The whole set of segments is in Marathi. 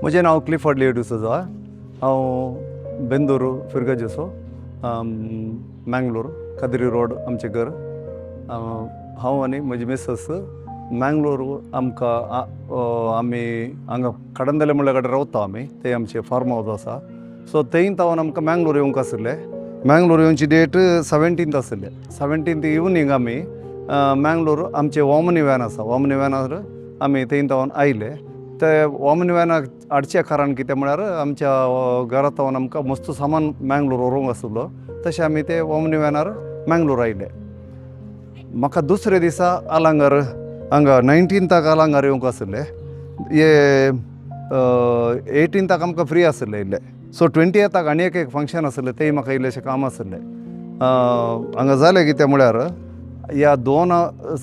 म्हजें नांव क्लिफर्ड लियो डिसोजा. हांव बेंदूर फिरगजेचो, मँगलोर कदिरी रोड आमचें घर. हांव आनी म्हजी मिसस मँगलोर आमी हांगा कडंदले म्हणल्या कडेन रावता आमी. ते आमचें फार्म हावस आसा. सो थंय तावन आमकां मँगलोर येवंक आसलें. मँगलोर येवची डेट 17th आसलें. 17th इवनींग आमी मँगलोर आमचें वॉमनी वॅन आसा. वॉमनी वॅनार आमी थंय तावन आयले. ते वॉमनी वॅनाक हाडचें कारण कितें म्हळ्यार आमच्या घरा तावन आमकां मस्त सामान मँगलोर व्हरूंक आसलो. तशें आमी ते वॉमनी वॅनार मँगलोर आयले. म्हाका दुसरे दिसा आलांगार हांगा 19th आलांगार येवंक आसलें. हे 18th आमकां फ्री आसलें इल्लें. सो 20th आनी एक फंक्शन आसलें, तें म्हाका इल्लेशें काम आसलें. हांगा जालें कितें म्हळ्यार ह्या 2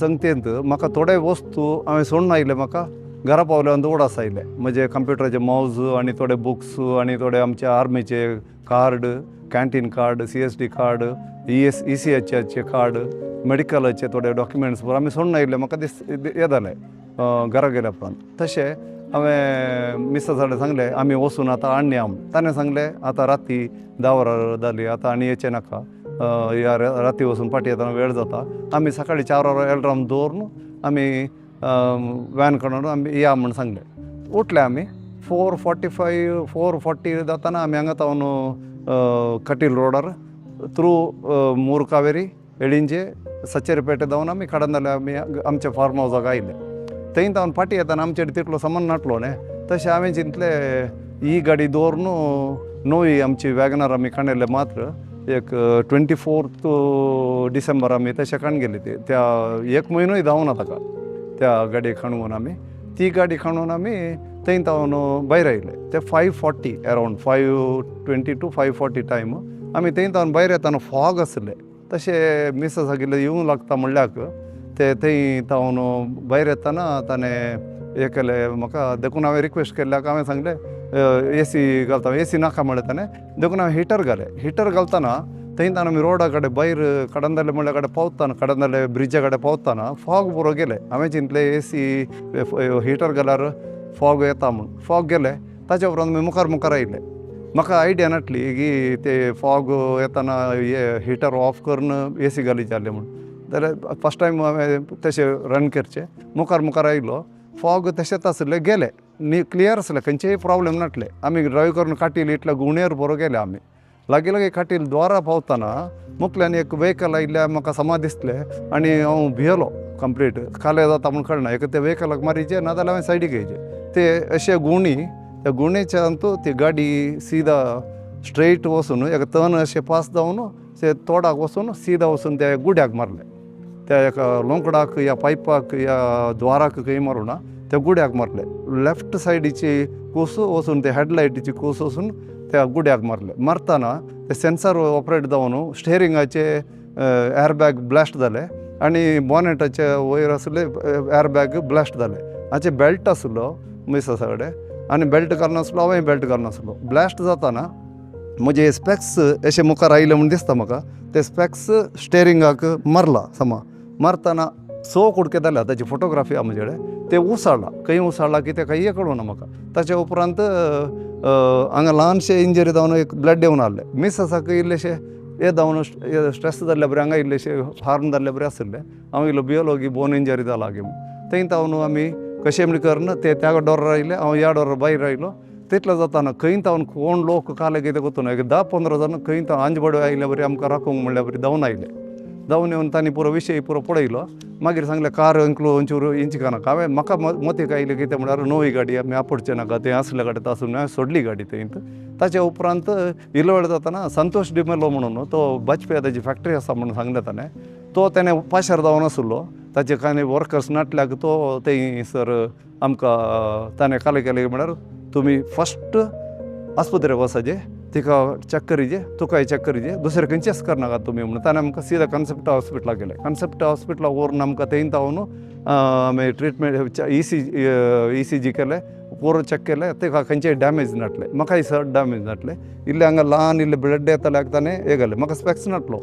संगतेंत म्हाका थोडे वस्तू हांवें सोडून आयले. म्हाका घरा पावल्यान दवडास आयले. म्हणजे कंप्युटराचे मावज आनी थोडे बुक्स आनी थोडे आमचे आर्मीचे card, canteen card, CSD card, ECHचे कार्ड, मेडिकलाचे थोडे डॉक्युमेंट्स आमी सोडून आयले. म्हाका हें जालें घरा गेल्या उपरांत. तशें हांवें मिसेसा कडेन सांगलें आमी वचून आतां हाडया म्हूण. ताणें सांगलें आतां राती 10 वरां जालीं, आतां आनी येचें नाका, ह्या राती वचून फाटीं येताना वेळ जाता. आमी सकाळीं 4 वरां एलार्म दवरून आमी वॅन काडून आमी या म्हूण सांगलें. उठले आमी 4:40 जाताना आमी हांगा तावन कटील रोडार थ्रू मूर कावेरी, एडिंजे, सचेरपेटे जावन आमी कडंदले आमी आमच्या फार्म हावजाक आयले. थंय तावन फाटीं येताना आमचे कडेन तितलो सामान नाटलो न्ही. तशें हांवें चिंतलें ही गाडी दवरून नवी आमची वॅगनार आमी काणयले. मात्र एक 24 डिसेंबर आमी तशें काण गेले. त्या 1 म्हयनोय जावना ताका त्या गाडयेक हाडून आमी. ती गाडी हाडून आमी थंय तावन भायर आयले. ते 5:40 अरावंड 5:20 to 5:40 टायम आमी थंय तावन भायर येताना फॉग आसलें. तशें मिसेसाक इल्लें येवंक लागता म्हणल्याक ते थंय तावन भायर येताना ताणें हें केलें. म्हाका देखून हांवें रिक्वेस्ट केल्ल्याक हांवें सांगलें AC घालता. AC नाका म्हणलें ताणें. देखून हांवें हिटर घालें. हिटर घालतना थंय तावन आमी रोडा कडेन भायर कडंदले म्हणल्या कडेन पावतना, कडंदले ब्रिजा कडेन पावतना फॉग बरो गेले. हांवें चिंतलें AC हिटर घाल्यार फॉग येता म्हूण. फॉग गेले. ताच्या उपरांत आमी मुखार आयले. म्हाका आयडिया नाटली की ते फॉग येताना हे हिटर ऑफ करून AC घालीचे जालें म्हूण. जाल्यार फस्ट टायम हांवें तशें रन करचें. मुखार आयलो. फॉग तशेंच आसलें, गेले न्ही, क्लियर आसलें, खंयचेय प्रॉब्लेम नाटले. आमी ड्रायव करून काटील इतल्या गुणेर बरो गेले आमी. लागीं काटील द्वारा पावतना मुखल्यान एक वेहिकल आयिल्ल्या म्हाका समा दिसलें आनी हांव भियेलो कंप्लीट. कालें जाता म्हूण कळना. एक ते वेहिकलाक मारीचें नाजाल्यार हांवें सायडीक येवचें. ते अशे गुणी, त्या गुणेच्यान ती गाडी सीदा स्ट्रेट वचून एक टर्न अशें पास जावन ते तोडाक वचून सीदा वचून त्या गुड्याक मारलें. त्या एका लोंकडाक या पायपाक या द्वाराक खंय मारूं ना, त्या गुड्याक मारलें. लेफ्ट सायडीची कूस वचून ते हेडलायटीची कूस वचून त्या गुड्याक मारलें. मारतना ते सेन्सर ऑपरेट जावन स्टेरिंगाचे एअरबॅग ब्लास्ट जाले आनी बॉनेटाचे वयर आसले एअरबॅग ब्लास्ट जाले. हाचे बेल्ट आसलो मिसेसा कडेन आनी बेल्ट घालनासलो. हांवें बेल्ट घालनासलो. ब्लास्ट जाताना म्हजे स्पॅक्स अशे मुखार आयले म्हूण दिसता म्हाका. ते स्पॅक्स स्टेरिंगाक मारला समा. मारतना कुडके जाल्या. ताची फोटोग्राफी आहा म्हजे कडेन. ते उसळ्ळा. खंय उसळ्ळा कितें काही कळूना म्हाका. ताच्या उपरांत हांगा ल्हानशें इंजरी जावन एक ब्लड येवन आहलें. मिसेसाक इल्लेशें हें जावन स्ट्रेस जाल्ल्या बरें, हांगा इल्लेशें हार्म जाल्ले बरें आसलें. हांव इल्लो भियेलो की बोन इंजरी जाला गे म्हूण. थंय तावन आमी कशें म्हण करून त्या डोरार आयले. हांव ह्या डोरार भायर आयलो. तितलो जाताना खंय तावन कोण लोक काले कितें कोतून एक 10-15 जाण खंय तावन आंजबडे आयल्या बरी आमकां राखूंक म्हणल्या बरी धांवन आयले. धांवन येवन तांणी पुरो विशय पुरो पळयलो. मागीर सांगलें कार अंचूर इंचिका नाका. हांवें म्हाका मतीक आयलें कितें म्हळ्यार नवी गाडी आमी आपडचें नाका, तें आसल्या गाडी तासून हांवें सोडली गाडी थंय. ताच्या उपरांत इल्लो वेळ जाताना संतोश डिमेलो म्हणून तो बाजपेयी ताची फॅक्टरी आसा म्हणून सांगलें ताणें. ताणें पाशार जावन आसलो. ताचे कांय वर्कर्स नाटल्याक तो थंयसर आमकां ताणें कालें केलें म्हळ्यार तुमी फस्ट आस्पत्रेक वचाचे, तिका चॅक करीचे, तुकाय चॅक करीचे, दुसरें खंयचेच करनाका तुमी म्हणून. ताणें आमकां सीदा कन्सेप्टा हॉस्पिटलाक गेले. कन्सेप्टा हॉस्पिटलाक व्हरून आमकां थंय तावन आमी ट्रिटमेंट ECG केलें, पुरो चॅक केलें. तिका खंयचेय डॅमेज नाटले. म्हाकाय चड डॅमेज नाटले. इल्लें हांगा ल्हान इल्लें ब्लड येताल्याक ताणें हें घालें. म्हाका स्पॅक्स नाटलो.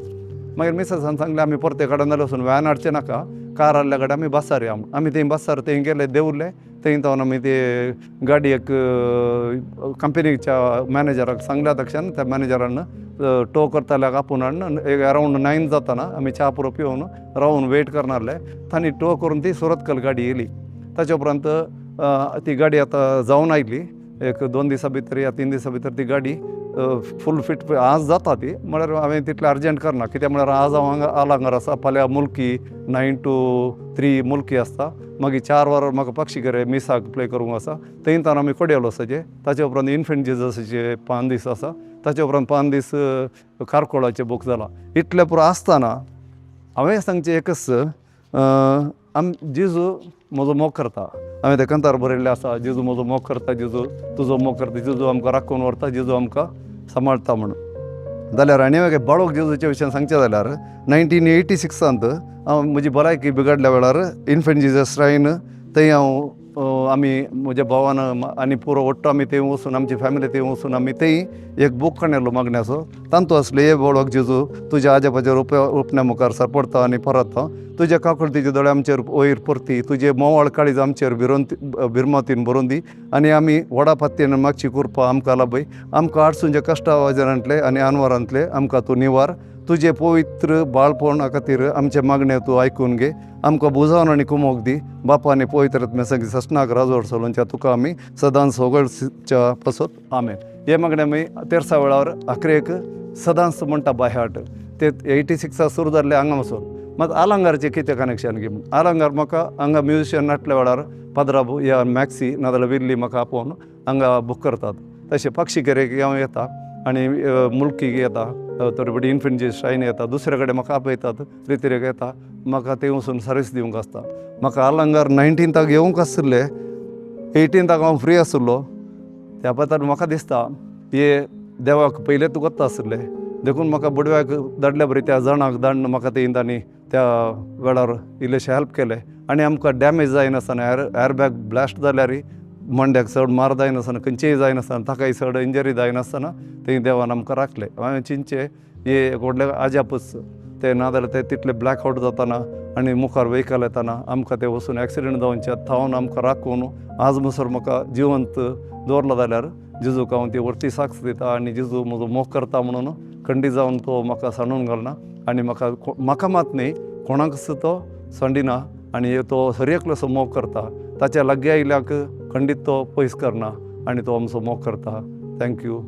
मागीर मिसेसान सांगलें आमी परते कडंदले वचून वॅन हाडचें नाका, कार आहल्या गाडी आमी बसार या आमी थंय बसार थंय गेले देवले थंय जावन आमी ते गाडी एक कंपनीच्या मॅनेजराक सांगल्या तक्षण त्या मॅनेजरान टो करताल्याक आपूण हाडून एक अरावंड 9 जाताना आमी च्या पुरो पिवन रावन वेट करनासले तांणी टो करून ती सुरतकल गाडी येयली ताचे उपरांत ती गाडी आतां जावन आयली एक 2 दिसां भितर या 3 दिसां भितर ती गाडी फूल फिट आज जाता ती म्हळ्यार हांवें तितलें अर्जंट करना कित्याक म्हळ्यार आज हांव आलांगार आसा फाल्यां मुल्की 9 to 3 मुल्की आसता मागीर 4 वरां म्हाका पक्षीगरे मिसाक प्ले करूंक आसा थंय तावन आमी कोड्यालोसाचे ताचे उपरांत इन्फंट जिजसाचे 5 दीस आसा ताचे उपरांत 5 दीस कारकोळाचे बूक जाला इतले पुरो आसतना हांवें सांगचें एकच जेजू म्हजो मोग करता हांवें ते कंतार बरयल्लें आसा जेजू म्हजो मोग करता जेजू तुजो मोग करता जेजू आमकां राखून व्हरता जेजू आमकां सांबाळटा म्हणून जाल्यार आनी हांवें बाळोक जेजूच्या विशयान सांगचें जाल्यार 1986 हांव म्हजी भलायकी बिगडल्या वेळार इन्फंट जिजस श्राइन थंय आमी म्हज्या भावान आनी पुरो ओट्टो आमी थंय वचून आमची फॅमिली थंय वचून आमी थंय एक बूक काडलेलो मागण्याचो तांतू आसले हे बाळोक जेजू तुज्या आजोबाचेर उपण्या मुखार सरपडता आनी परता तुज्या काकुळतीचे दोळे आमचेर वयर परती तुजे मोवाळ काळीज आमचेर भिरमतीन बरोवन दी आनी आमी व्हडा पत्तेन मागची कृपा आमकां लाभय आमकां आडसूंच्या कश्टा वाजारांतले आनी अनवरांतले आमकां तूं निवार तुजे पवित्र बाळपणा खातीर आमचे मागणे तूं आयकून घे आमकां बुजावन आनी कुमोक दी बापा आनी पवित्र संगी सस्नाक राजवड सोलोवच्या तुका आमी सदांच सोगळच्या पसत आमेन हे मागणे आमी 13 वेळार आखरेक सदांच म्हणटा बाय हार्ट ते 86 सुरू जाल्ले हांगा वचून मात आलंगारचें कितें कनेक्शन घे आलंगार म्हाका हांगा म्युजिशियन नाटल्या वेळार पाद्रा या मॅक्सी नाजाल्यार विल्ली म्हाका आपोवन हांगा बूक करतात तशें पक्षीगेरेक हांव येता आनी मुल्कीक येता तोरपडी इन्फंट जिजस श्राइन येता दुसरे कडेन म्हाका आपयतात रितीरेक येता म्हाका थंय वचून सर्वीस दिवंक आसता म्हाका आलंगार 19th येवंक आसले 18th हांव फ्री आसलो त्या पात्रार म्हाका दिसता हे देवाक पयले तुगत आसले देखून म्हाका बुडव्याक धाडल्या बरी त्या जाणाक धाडून म्हाका थंय तांणी त्या वेळार इल्लेशें हेल्प केलें आनी आमकां डॅमेज जायनासतना एअरबॅग ब्लास्ट जाल्यार मंड्याक चड मार जायनासतना खंयचेय जायनासतना ताकाय चड इंजरी जायनासतना थंय देवान आमकां राखलें हांवें चिंतचें हे व्हडले आजापूच ते नाजाल्यार ते तितले ब्लॅक आउट जाताना आनी मुखार वेहिकल येताना आमकां ते वचून एक्सिडेंट जावनचे थावन आमकां राखून आज म्हणसर म्हाका जिवंत दवरलो जाल्यार जेजूक हांव ती व्हरती साक्ष दिता आनी जेजू म्हजो मोग करता म्हणून खंडीत जावन तो म्हाका सांडून घालना आनी म्हाका मात न्ही कोणाक तो सांडिना आनी तो सरयेकलोसो मोग करता ताच्या लागीं आयल्याक खंडीत तो पयस करना आनी तो आमचो मोग करता थँक्यू